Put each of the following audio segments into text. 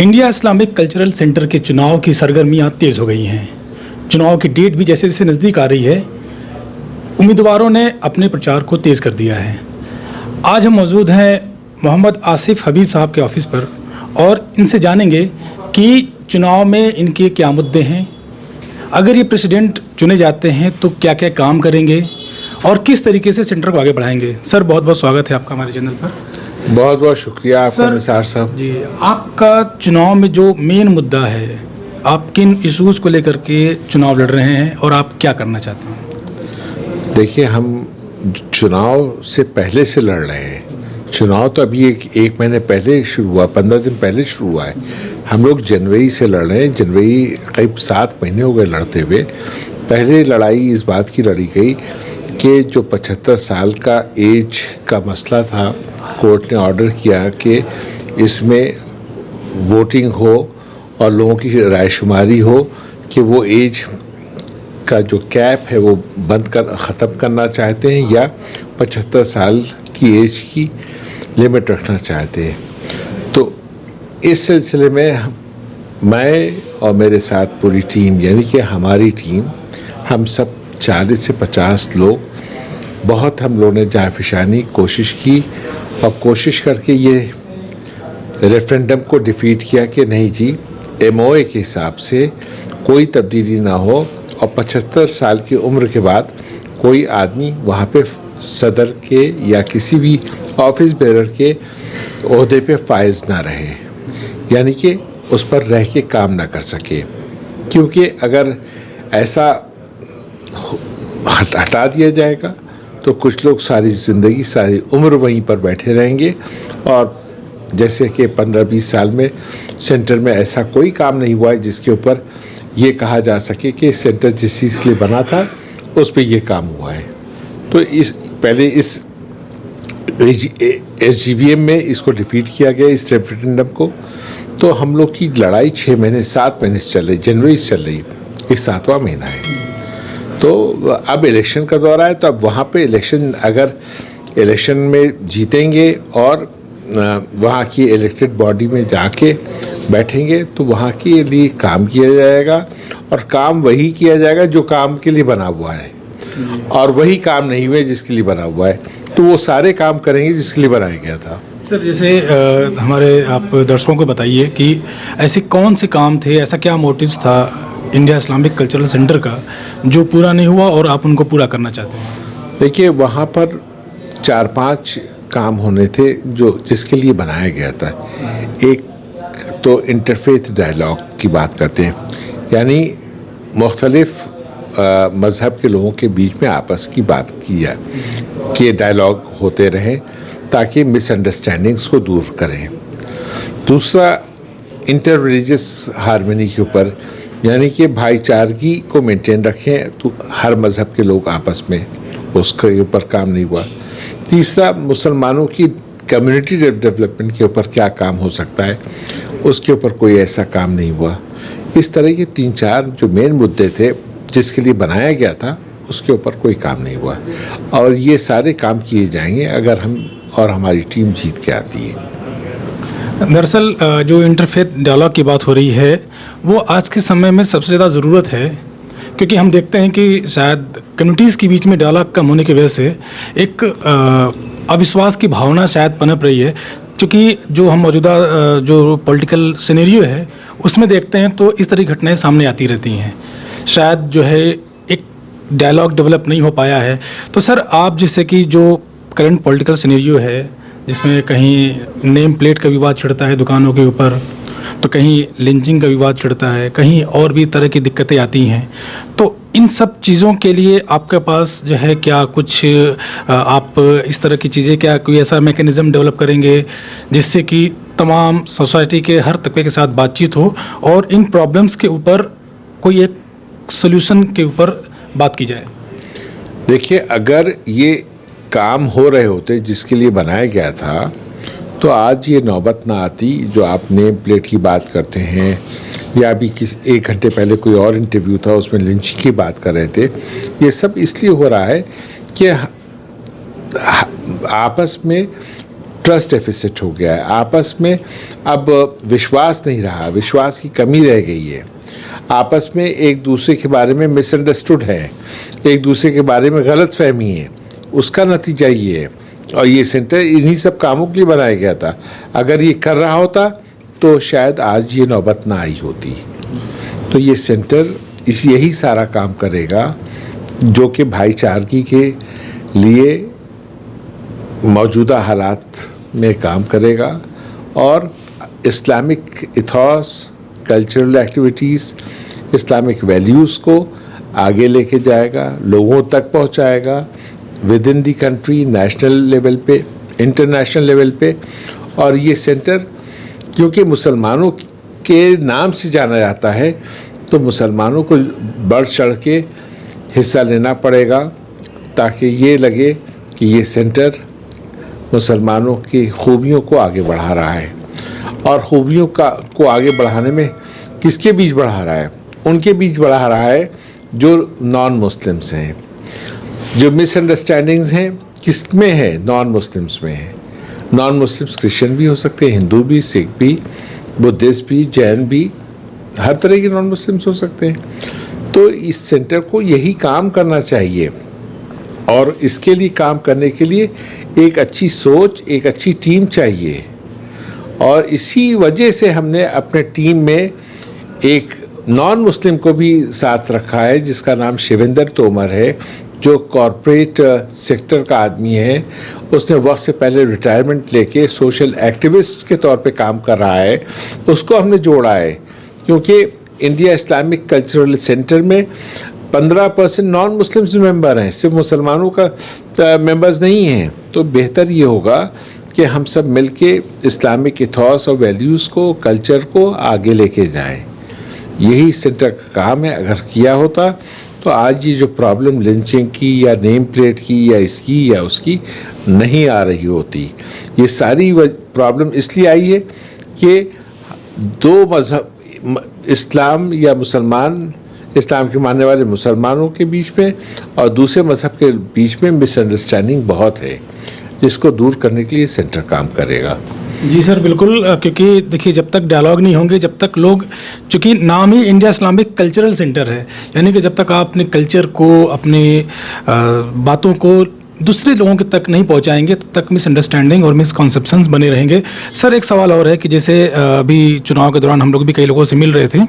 India Islamic Cultural centre के चुनाव की सरगर्मियां तेज़ हो गई हैं। चुनाव की डेट भी जैसे जैसे नज़दीक आ रही है, उम्मीदवारों ने अपने प्रचार को तेज़ कर दिया है। आज हम मौजूद हैं मोहम्मद आसिफ हबीब साहब के ऑफिस पर और इनसे जानेंगे कि चुनाव में इनके क्या मुद्दे हैं, अगर ये प्रेसिडेंट चुने जाते हैं तो क्या क्या काम करेंगे और किस तरीके से सेंटर को आगे बढ़ाएंगे। सर, बहुत बहुत स्वागत है आपका हमारे चैनल पर। बहुत बहुत शुक्रिया आपका निसार साहब जी। आपका चुनाव में जो मेन मुद्दा है, आप किन इशूज़ को लेकर के चुनाव लड़ रहे हैं और आप क्या करना चाहते हैं? देखिए, हम चुनाव से पहले से लड़ रहे हैं। चुनाव तो अभी एक महीने पहले शुरू हुआ, 15 दिन पहले शुरू हुआ है। हम लोग जनवरी से लड़ रहे हैं। जनवरी करीब 7 महीने हो गए लड़ते हुए। पहले लड़ाई इस बात की लड़ी गई कि जो 75 साल का एज का मसला था, कोर्ट ने ऑर्डर किया कि इसमें वोटिंग हो और लोगों की रायशुमारी हो कि वो एज का जो कैप है वो ख़त्म करना चाहते हैं या 75 साल की एज की लिमिट रखना चाहते हैं। तो इस सिलसिले में मैं और मेरे साथ पूरी टीम, यानी कि हमारी टीम, हम सब 40 से 50 लोग, बहुत हम लोगों ने जाफिशानी कोशिश की और कोशिश करके ये रेफरेंडम को डिफीट किया कि नहीं जी, एमओए के हिसाब से कोई तब्दीली ना हो और 75 साल की उम्र के बाद कोई आदमी वहाँ पे सदर के या किसी भी ऑफिस बेरर के ओहदे पे फायज ना रहे, यानी कि उस पर रह के काम ना कर सके। क्योंकि अगर ऐसा हटा दिया जाएगा तो कुछ लोग सारी ज़िंदगी, सारी उम्र वहीं पर बैठे रहेंगे और जैसे कि 15-20 साल में सेंटर में ऐसा कोई काम नहीं हुआ है जिसके ऊपर ये कहा जा सके कि सेंटर जिस चीज़ के लिए बना था उस पे ये काम हुआ है। तो पहले इस SGBM में इसको डिफीट किया गया, इस रेफरेंडम को। तो हम लोग की लड़ाई 6 महीने 7 महीने से चल रही, जनवरी से चल रही, ये 7वां महीना है। तो अब इलेक्शन का दौर है, तो अब वहाँ पे अगर इलेक्शन में जीतेंगे और वहाँ की इलेक्टेड बॉडी में जाके बैठेंगे तो वहाँ के लिए काम किया जाएगा और काम वही किया जाएगा जो काम के लिए बना हुआ है, और वही काम नहीं हुए जिसके लिए बना हुआ है तो वो सारे काम करेंगे जिसके लिए बनाया गया था। सर, जैसे हमारे आप दर्शकों को बताइए कि ऐसे कौन से काम थे, ऐसा क्या मोटिव्स था इंडिया इस्लामिक कल्चरल सेंटर का जो पूरा नहीं हुआ और आप उनको पूरा करना चाहते हैं? देखिए, वहाँ पर 4-5 काम होने थे जिसके लिए बनाया गया था। एक तो इंटरफेथ डायलॉग की बात करते हैं, यानी मुख्तलिफ मज़हब के लोगों के बीच में आपस की बात की जाए कि डायलॉग होते रहें ताकि मिसअंडरस्टैंडिंग्स को दूर करें। दूसरा, इंटर रिलीजियस हार्मनी के ऊपर, यानी कि भाईचारगी को मेंटेन रखें तो हर मज़हब के लोग आपस में, उसके ऊपर काम नहीं हुआ। तीसरा, मुसलमानों की कम्युनिटी डेवलपमेंट के ऊपर क्या काम हो सकता है, उसके ऊपर कोई ऐसा काम नहीं हुआ। इस तरह के 3-4 जो मेन मुद्दे थे जिसके लिए बनाया गया था, उसके ऊपर कोई काम नहीं हुआ और ये सारे काम किए जाएंगे अगर हम और हमारी टीम जीत के आती है। दरअसल जो इंटरफेथ डायलॉग की बात हो रही है वो आज के समय में सबसे ज़्यादा ज़रूरत है, क्योंकि हम देखते हैं कि शायद कम्युनिटीज़ के बीच में डायलॉग कम होने की वजह से एक अविश्वास की भावना शायद पनप रही है। क्योंकि जो हम मौजूदा जो पॉलिटिकल सिनेरियो है उसमें देखते हैं तो इस तरह की घटनाएं सामने आती रहती हैं। शायद जो है एक डायलॉग डेवलप नहीं हो पाया है। तो सर, आप जैसे कि जो करंट पॉलिटिकल सिनेरियो है जिसमें कहीं नेम प्लेट का विवाद छिड़ता है दुकानों के ऊपर, तो कहीं लिंचिंग का विवाद छिड़ता है, कहीं और भी तरह की दिक्कतें आती हैं, तो इन सब चीज़ों के लिए आपके पास जो है क्या कुछ आप इस तरह की चीज़ें, क्या कोई ऐसा मैकेनिज़्म डेवलप करेंगे जिससे कि तमाम सोसाइटी के हर तबके के साथ बातचीत हो और इन प्रॉब्लम्स के ऊपर कोई एक सोल्यूशन के ऊपर बात की जाए? देखिए, अगर ये काम हो रहे होते जिसके लिए बनाया गया था तो आज ये नौबत ना आती जो आप नेम प्लेट की बात करते हैं, या अभी 1 घंटे पहले कोई और इंटरव्यू था उसमें लिंचिंग की बात कर रहे थे। ये सब इसलिए हो रहा है कि आपस में ट्रस्ट डेफिसिट हो गया है, आपस में अब विश्वास नहीं रहा, विश्वास की कमी रह गई है, आपस में एक दूसरे के बारे में मिसअंडरस्टूड है, एक दूसरे के बारे में गलत फहमी है। उसका नतीजा ये है, और ये सेंटर इन्हीं सब कामों के लिए बनाया गया था। अगर ये कर रहा होता तो शायद आज ये नौबत ना आई होती। तो ये सेंटर यही सारा काम करेगा जो कि भाईचारगी के लिए मौजूदा हालात में काम करेगा और Islamic ethos, cultural activities, Islamic values को आगे लेके जाएगा, लोगों तक पहुंचाएगा, with in the country, national level पे, इंटरनेशनल लेवल पे। और ये सेंटर क्योंकि मुसलमानों के नाम से जाना जाता है तो मुसलमानों को बढ़ चढ़ के हिस्सा लेना पड़ेगा ताकि ये लगे कि ये सेंटर मुसलमानों की खूबियों को आगे बढ़ा रहा है। और खूबियों को आगे बढ़ाने में किसके बीच बढ़ा रहा है? उनके बीच बढ़ा रहा है जो नॉन मुस्लिम्स हैं। जो मिसअंडरस्टैंडिंग्स हैं किस में है? नॉन मुस्लिम्स में है। नॉन मुस्लिम्स क्रिश्चियन भी हो सकते हैं, हिंदू भी, सिख भी, बुद्धिस्ट भी, जैन भी, हर तरह के नॉन मुस्लिम्स हो सकते हैं। तो इस सेंटर को यही काम करना चाहिए और इसके लिए काम करने के लिए एक अच्छी सोच, एक अच्छी टीम चाहिए। और इसी वजह से हमने अपने टीम में एक नॉन मुस्लिम को भी साथ रखा है जिसका नाम शिवेंद्र तोमर है, जो कॉरपोरेट सेक्टर का आदमी है। उसने वक्त से पहले रिटायरमेंट लेके सोशल एक्टिविस्ट के तौर पे काम कर रहा है। उसको हमने जोड़ा है क्योंकि इंडिया इस्लामिक कल्चरल सेंटर में 15% नॉन मुस्लिम्स मेंबर हैं, सिर्फ मुसलमानों का मेंबर्स नहीं हैं। तो बेहतर ये होगा कि हम सब मिलके इस्लामिक इथॉस और वैल्यूज़ को, कल्चर को आगे लेके जाएं। यही सेंटर का काम है। अगर किया होता तो आज ये जो प्रॉब्लम लिंचिंग की या नेम प्लेट की या इसकी या उसकी नहीं आ रही होती। ये सारी प्रॉब्लम इसलिए आई है कि दो मज़हब, इस्लाम या मुसलमान, इस्लाम के मानने वाले मुसलमानों के बीच में और दूसरे मज़हब के बीच में मिसअंडरस्टैंडिंग बहुत है, जिसको दूर करने के लिए सेंटर काम करेगा। जी सर, बिल्कुल। क्योंकि देखिए, जब तक डायलॉग नहीं होंगे, जब तक लोग, चूँकि नाम ही इंडिया इस्लामिक कल्चरल सेंटर है, यानी कि जब तक आप अपने कल्चर को, अपने बातों को दूसरे लोगों के तक नहीं पहुंचाएंगे, तब तक मिसअंडरस्टैंडिंग और मिसकॉन्सेप्शंस बने रहेंगे। सर, एक सवाल और है कि जैसे अभी चुनाव के दौरान हम लोग भी कई लोगों से मिल रहे थे,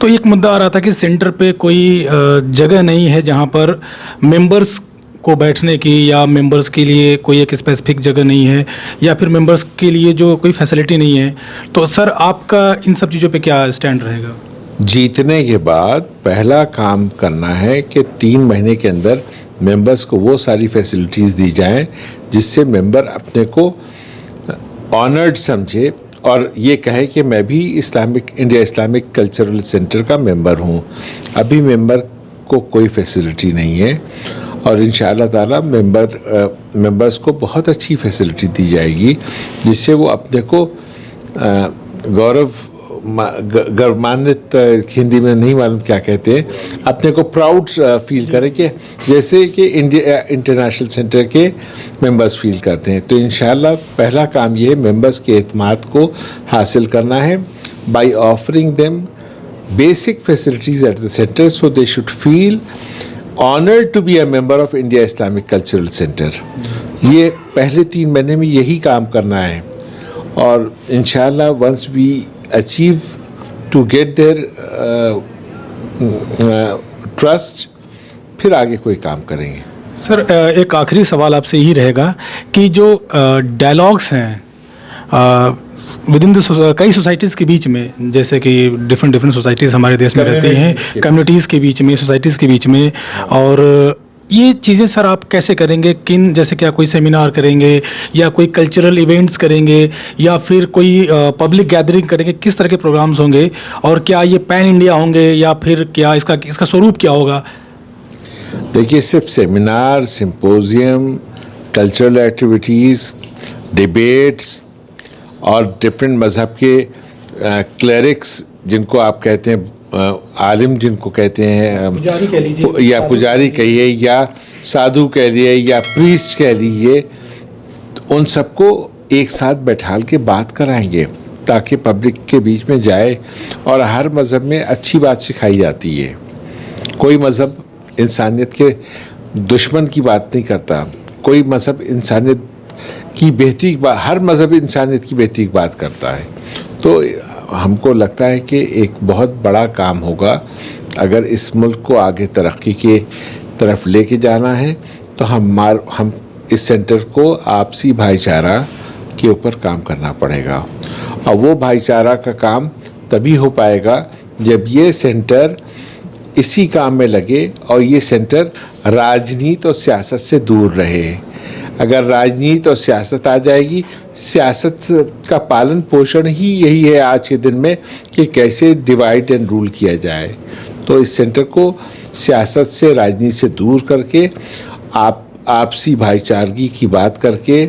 तो एक मुद्दा आ रहा था कि सेंटर पे कोई जगह नहीं है जहां पर मेंबर्स को बैठने की, या मेंबर्स के लिए कोई एक स्पेसिफिक जगह नहीं है, या फिर मेंबर्स के लिए जो कोई फैसिलिटी नहीं है। तो सर, आपका इन सब चीज़ों पे क्या स्टैंड रहेगा? जीतने के बाद पहला काम करना है कि 3 महीने के अंदर मेंबर्स को वो सारी फैसिलिटीज़ दी जाएं जिससे मेंबर अपने को ऑनर्ड समझे और ये कहे कि मैं भी इंडिया इस्लामिक कल्चरल सेंटर का मेंबर हूँ। अभी मेंबर को कोई फैसिलिटी नहीं है और इंशाअल्लाह ताला मेंबर्स को बहुत अच्छी फैसिलिटी दी जाएगी जिससे वो अपने को गौरवान्वित, हिंदी में नहीं मालूम क्या कहते हैं, अपने को प्राउड फील करें कि जैसे कि इंडिया इंटरनेशनल सेंटर के मेंबर्स फील करते हैं। तो इंशाअल्लाह पहला काम ये है मेंबर्स के एतमाद को हासिल करना है by offering them basic facilities at the centre so they should feel honoured to be a member of India Islamic Cultural Centre. ये पहले 3 महीने में यही काम करना है और इंशाअल्लाह once we achieve to get their trust, फिर आगे कोई काम करेंगे। सर, एक आखिरी सवाल आपसे यही रहेगा कि जो डायलॉग्स हैं विद इन कई सोसाइटीज़ के बीच में, जैसे कि डिफरेंट सोसाइटीज़ हमारे देश में रहती हैं, कम्युनिटीज़ के बीच में, सोसाइटीज़ के बीच में, और ये चीज़ें सर आप कैसे करेंगे? किन, जैसे क्या कोई सेमिनार करेंगे या कोई कल्चरल इवेंट्स करेंगे या फिर कोई पब्लिक गैदरिंग करेंगे? किस तरह के प्रोग्राम्स होंगे और क्या ये पैन इंडिया होंगे या फिर क्या इसका स्वरूप क्या होगा? देखिए, सिर्फ seminar, symposium, cultural activities, debates और डिफरेंट मज़हब के क्लरिक्स जिनको आप कहते हैं, आलिम जिनको कहते हैं, पुजारी कह लीजिए, या पुजारी कहिए या साधु कह लिए या प्रीस्ट कह लीजिए, उन सबको एक साथ बैठाल के बात कराएंगे ताकि पब्लिक के बीच में जाए। और हर मज़हब में अच्छी बात सिखाई जाती है, कोई मज़हब इंसानियत के दुश्मन की बात नहीं करता, कोई मज़हब इंसानियत की बेहतरी की बात, हर मज़हब इंसानियत की बेहतरी की बात करता है। तो हमको लगता है कि एक बहुत बड़ा काम होगा अगर इस मुल्क को आगे तरक्की के तरफ लेके जाना है, तो हम इस सेंटर को आपसी भाईचारा के ऊपर काम करना पड़ेगा। और वो भाईचारा का काम तभी हो पाएगा जब ये सेंटर इसी काम में लगे और ये सेंटर राजनीति और सियासत से दूर रहे। अगर राजनीति और सियासत आ जाएगी, सियासत का पालन पोषण ही यही है आज के दिन में कि कैसे डिवाइड एंड रूल किया जाए। तो इस सेंटर को सियासत से, राजनीति से दूर करके आपसी भाईचारगी की बात करके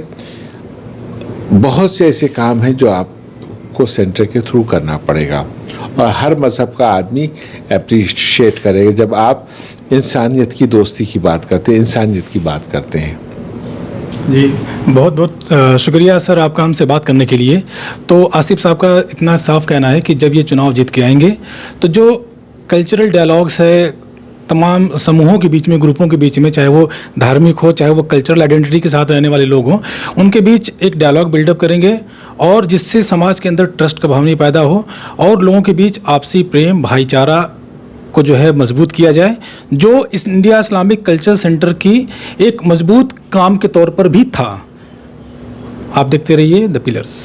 बहुत से ऐसे काम हैं जो आपको सेंटर के थ्रू करना पड़ेगा। और हर मज़हब का आदमी अप्रिशिएट करेगा जब आप इंसानियत की दोस्ती की बात करते हैं, इंसानियत की बात करते हैं। जी, बहुत बहुत शुक्रिया सर आपका हमसे बात करने के लिए। तो आसिफ साहब का इतना साफ कहना है कि जब ये चुनाव जीत के आएंगे तो जो कल्चरल डायलॉग्स है तमाम समूहों के बीच में, ग्रुपों के बीच में, चाहे वो धार्मिक हो, चाहे वो कल्चरल आइडेंटिटी के साथ रहने वाले लोग हों, उनके बीच एक डायलॉग बिल्डअप करेंगे और जिससे समाज के अंदर ट्रस्ट का भावना पैदा हो और लोगों के बीच आपसी प्रेम, भाईचारा को जो है मजबूत किया जाए, जो इस इंडिया इस्लामिक कल्चर सेंटर की एक मजबूत काम के तौर पर भी था। आप देखते रहिए द पिलर्स।